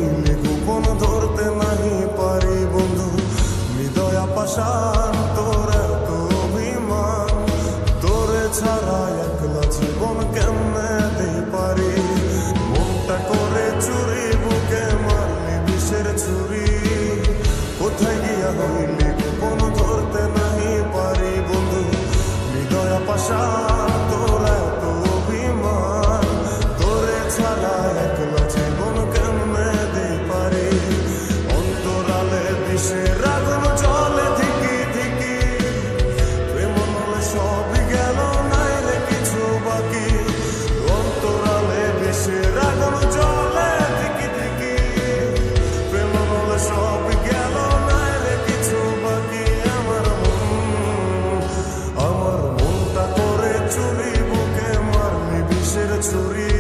হইলে গোপন ধরতে নাহি পারি বন্ধু। হৃদয় পাষাণ তোর এত অভিমান, তোরে ছাড়া একলা জীবন কেমনে দেই পারি। মনটা করে চুরি বুকে মারলি বিষের ছুরি, কোথায় গিয়া হইলে গোপন ধরতে নাহি পারি বন্ধু। হৃদয় পাষাণ তোর এত অভিমান, তোরে ছাড়া একলা জীবন কেমনে দেই পারি। অন্তরালে বিষের আগুন জ্বলে ধিকি ধিকি, প্রেম নলে সবই গেল নাই রে কিছু বাকি। অন্তরালে বিষের আগুন জ্বলে ধিকি ধিকি, প্রেম নলে সবই গেল নাই রে কিছু বাকি। আমার মনটা করে চুরি বুকে মারলি বিষের ছুরি,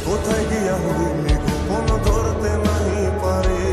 কোথায় গিয়া হইলি গোপন ধরতে নাহি পারি।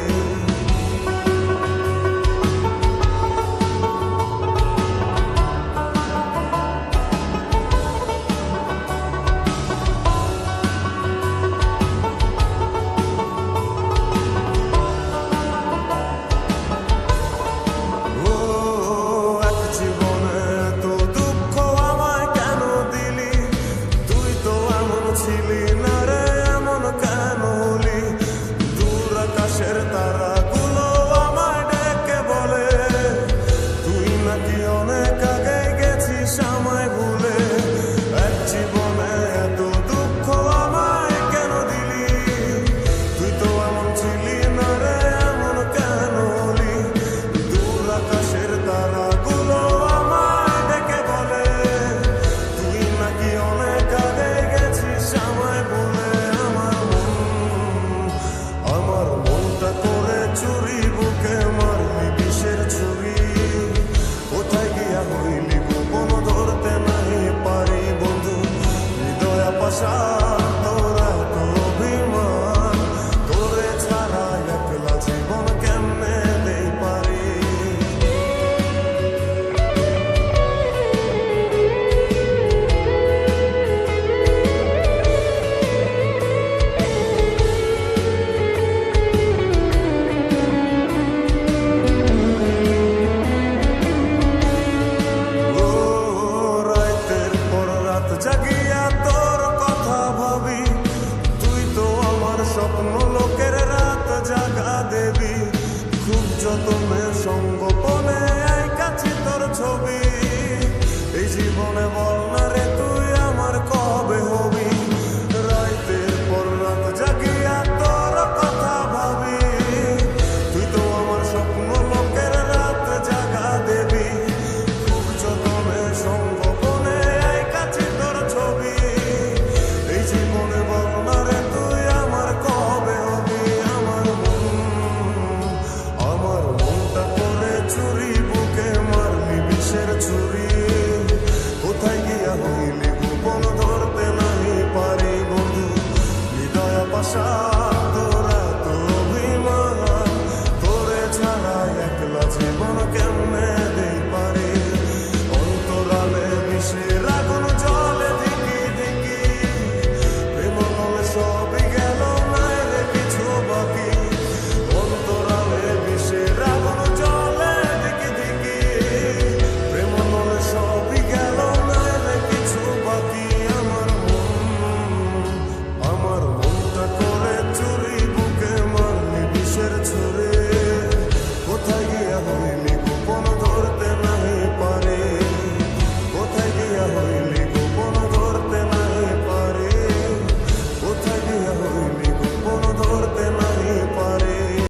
জাগিয়া তোর কথা ভাবি, তুই তো আমার স্বপ্ন লোকের রাত জাগা দেবী। খুব যতনে সঙ্গোপনে আইকাছি তোর ছবি, এই জীবনে বল না রে তুই আমার কবে হবি। রাতের পর রাত জাগিয়া তোর কথা ভাবি, তুই তো আমার স্বপ্ন লোকের রাত জাগা দেবী। খুব যতনে সঙ্গোপনে আইকাছি তোর ছবি, এই জীবনে বল না রে তুই আমার কবে হবি। আমার মনটা করে চুরি বুকে মারলি বিষের ছুরি, কোথায় গিয়া হইলি গোপন ধরতে নাহি পারি বন্ধু। হৃদয় পাষাণ তোর এত অভিমান, তোরে ছাড়া একলা জীবন কেমনে দেই পারি। অন্তরালে বিষের আগুন জ্বলে ধিকি ধিকি, প্রেম নলে সব